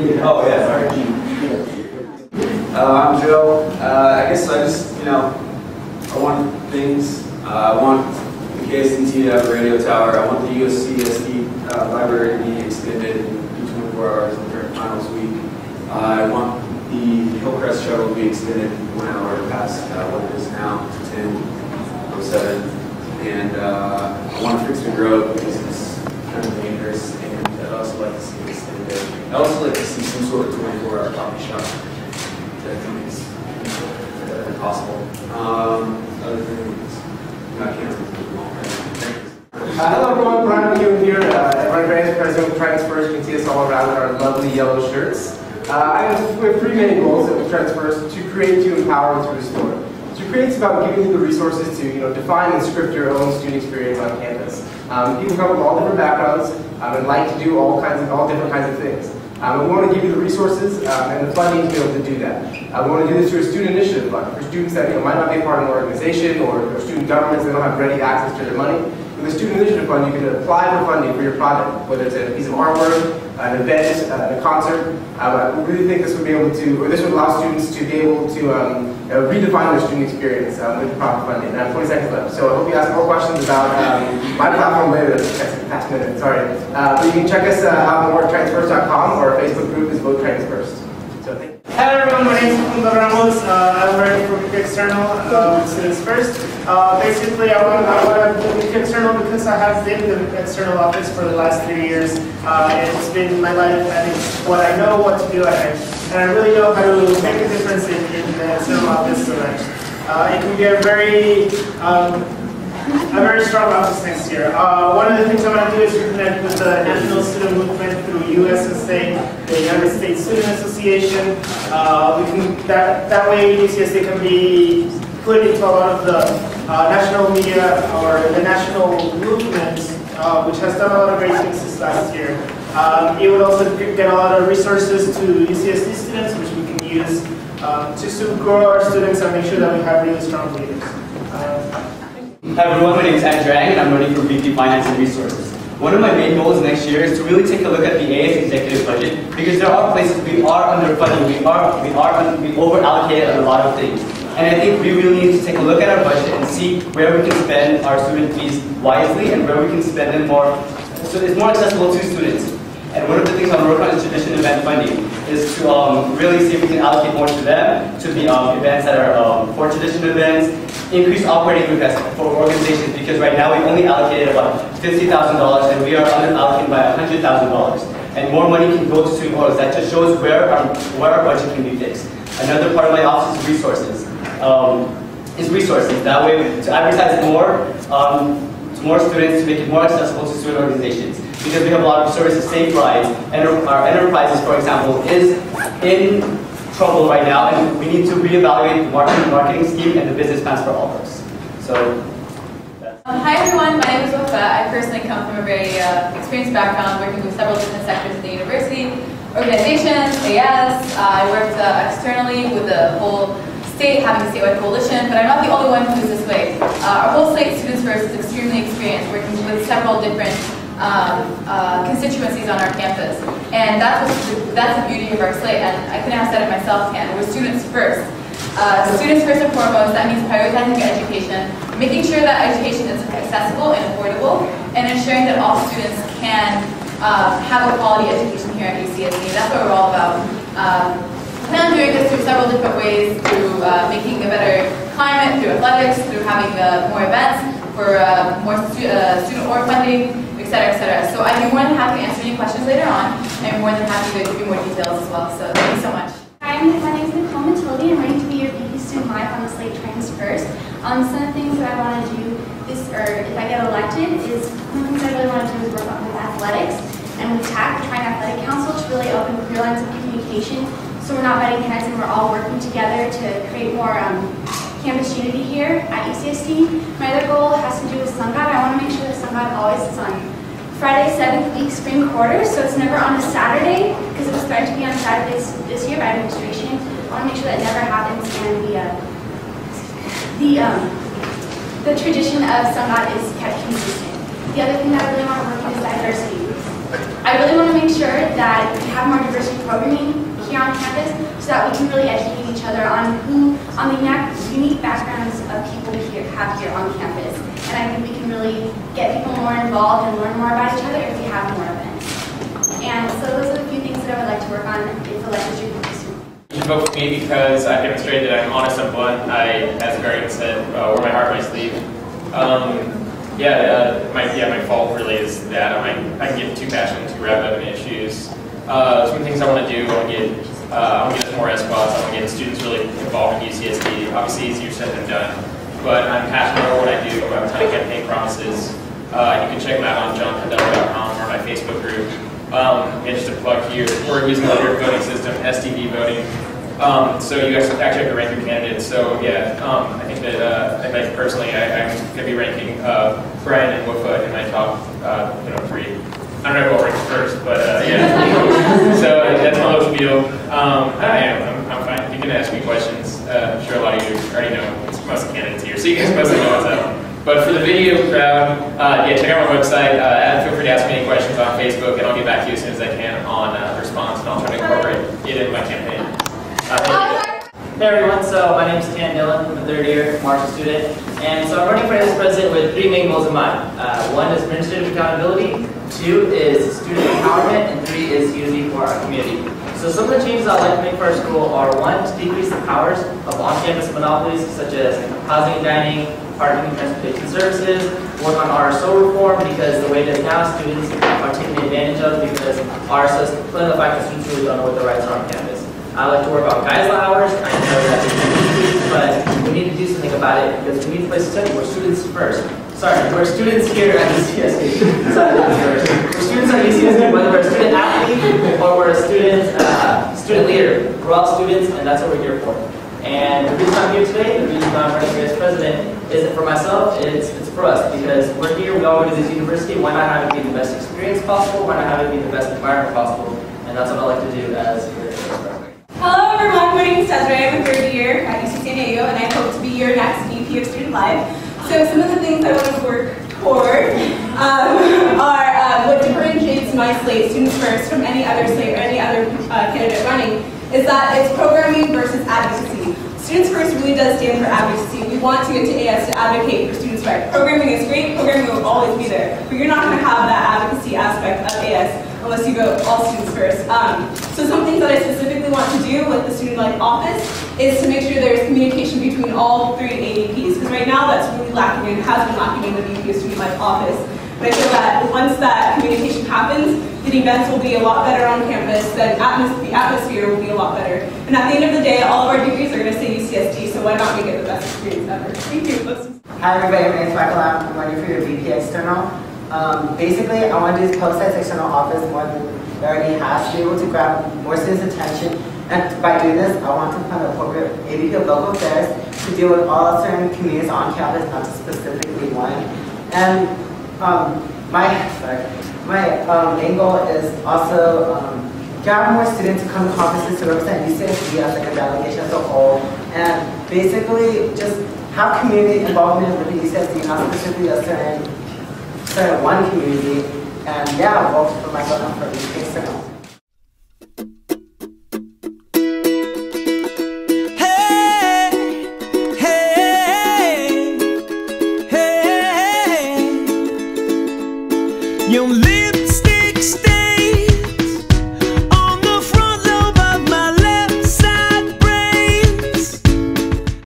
Oh, yeah. I'm Joe. I guess I just, I want things. I want the KSDT to have a radio tower. I want the USC library to be extended to 24 hours in the finals week. I want the Hillcrest shuttle to be extended 1 hour past what it is now to 10:07. And I want to fix the road because it's kind of dangerous. And I'd also like to see it extended. I'd also like to see some sort of 24-hour coffee shop. I think it's possible. Other things, I can't really all. Hello everyone, Brian McEwen here. Brian Grant, President of Transfers. You can see us all around in our lovely yellow shirts. We have three main goals that we Transfers: to create, to empower, and to restore. To create is about giving you the resources to define and script your own student experience on campus. People come with all different backgrounds and like to do all different kinds of things. We want to give you the resources and the funding to be able to do that. We want to do this through a student initiative fund for students that might not be a part of an organization or student governments that don't have ready access to their money. With the student initiative fund, you can apply for funding for your project, whether it's a piece of artwork, an event, a concert. We really think this would be able to, or this would allow students to be able to redefine their student experience with the proper funding. And I have 20 seconds left, so I hope you ask more questions about my platform later. That's the past minute, sorry. But you can check us out more at transfers.com, or our Facebook group is Vote Transfers. So thank you. Hello everyone, my name is Facundo Ramos. I'm working for Week External Students First. Basically, I want to do Week External because I have been in the external office for the last 3 years. It's been my life, and it's what I know what to do, and I really know how to make a difference in the external office, so that it can be a very strong office next year. One of the things I want to do is reconnect with the national student movement through USSA, the United States Student Association. That way UCSD can be put into a lot of the national media or the national movement, which has done a lot of great things since last year. It would also get a lot of resources to UCSD students, which we can use to grow our students and make sure that we have really strong leaders. Hi everyone, my name is Andrew Ang and I'm running for VP Finance and Resources. One of my main goals next year is to really take a look at the AS executive budget, because there are places we are underfunded, we over-allocated on a lot of things. And I think we really need to take a look at our budget and see where we can spend our student fees wisely and where we can spend them more, so it's more accessible to students. And one of the things I'm working on is tradition event funding, is to really see if we can allocate more to them, to the events that are for tradition events, increase operating investment for organizations, because right now we only allocated about $50,000 and we are under allocated by $100,000. And more money can go to student goals. That just shows where our budget can be fixed. Another part of my office is resources. That way, to advertise more to more students, to make it more accessible to student organizations. Because we have a lot of services, Safe Rides, our enterprises, for example, is in trouble right now, and we need to reevaluate the marketing scheme and the business plans for all of us. So, hi everyone, my name is Wafa. I personally come from a very experienced background working with several different sectors of the university, organizations, AS. I worked externally with the whole state, having a statewide coalition, but I'm not the only one who's this way. Our whole slate, Students First, is extremely experienced working with several different constituencies on our campus. And that's the beauty of our slate, and I couldn't have said it myself, Ken. We're students first. Students first and foremost, that means prioritizing your education, making sure that education is accessible and affordable, and ensuring that all students can have a quality education here at UCSD. That's what we're all about. And I'm doing this through several different ways, through making a better climate, through athletics, through having more events, for more student org funding, etc., etc. So I'd be more than happy to answer any questions later on, and more than happy to give you more details as well. So thank you so much. Hi, my name is Nicole Matilde. I'm running to be your VP Student Life on the Slate Transfers. Some of the things that I want to do if I get elected, is one of the things I really want to do is work on with athletics and with TAC, the Trying Athletic Council, to really open clear lines of communication, so we're not butting heads and we're all working together to create more campus unity here at UCSD. My other goal has to do with Sun God. I want to make sure that Sun God always is on Friday, 7th week spring quarter, so it's never on a Saturday, because it was threatened to be on Saturdays this year by administration. I want to make sure that never happens, and the tradition of Sun God is kept consistent. The other thing that I really want to work on is diversity. I really want to make sure that we have more diversity programming here on campus so that we can really educate each other on the unique backgrounds of people we have here on campus. And I think we can really get people more involved and learn more about each other if we have more events. And so those are the few things that I would like to work on if elected to be student. You should vote for me because I've demonstrated that I'm honest and blunt. I, as Guardian said, wear my heart on my sleeve. My fault really is that I can get too passionate, too wrapped up in issues. Some things I want to do, I want to get us more SPOTs, I want to get students really involved in UCSD. Obviously, easier said than done, but I'm passionate about what I do. I have a ton of campaign promises. You can check them out on johncandello.com or my Facebook group. And just a plug here, we're using the layered voting system, STV voting. So you guys actually have to rank your candidates. So yeah, I think that personally, I'm going to be ranking Brian and Wofa in my top 3. I don't know who I'll rank first, but yeah. So that's my little spiel. I'm fine. You can ask me questions. I'm sure a lot of you already know most candidates here, so you guys mostly know what's up. But for the video crowd, check out my website. Feel free to ask me any questions on Facebook, and I'll get back to you as soon as I can on response, and I'll try to incorporate it into my campaign. Hey everyone, so my name is Tan Dillon. I'm a third-year Marshall student, and so I'm running for AS president with 3 main goals in mind. 1 is administrative accountability, 2 is student empowerment, and 3 is unity for our community. So some of the changes I'd like to make for our school are 1, to decrease the powers of on-campus monopolies such as housing and dining, parking and transportation services, work on RSO reform because the way it is now, students are taken advantage of because RSO is playing the fact that students really don't know what their rights are on campus. I like to work on Geisler hours. I know that they can be but we need to do something about it because we need a place to study. We're students first. Sorry, we're students here at UCSD. We're students at UCSD, whether we're a student athlete or we're a student leader. We're all students, and that's what we're here for. And the reason I'm here today, the reason I'm running for as president, isn't for myself, it's for us. Because we're here, we all go to this university, why not have it be the best experience possible? Why not have it be the best environment possible? And that's what I like to do as your president. Hello everyone, my name is Desiree. I'm a third year at UC San Diego, and I hope to be your next VP of Student Life. So some of the things I want to work toward are what differentiates my slate, Students First, from any other slate or any other candidate running, is that it's programming versus advocacy. Students First really does stand for advocacy. We want to get to AS to advocate for students' rights. Programming is great, programming will always be there, but you're not going to have that advocacy aspect of AS unless you go all students first. So some things that I specifically want to do with the Student Life office is to make sure there's communication between all 3 AAPs, because right now that's really lacking and has been lacking in the VP of Student Life office. But I feel that once that communication happens, the events will be a lot better on campus, then the atmosphere will be a lot better. And at the end of the day, all of our degrees are going to say UCSD, so why not make it the best experience ever? Thank you. Hi everybody, my name is Michael. I'm running for your VP External. Basically, I want to do publicize external office more than we already have to be able to grab more students' attention. And by doing this, I want to fund a corporate AVP of local affairs to deal with all certain communities on campus, not just specifically one. And my main goal is also grab more students to come to conferences to represent UCSD as like a delegation as a whole, and basically just have community involvement with the UCSD, not specifically a certain one community. And yeah, vote for my vote for VP External. Your lipstick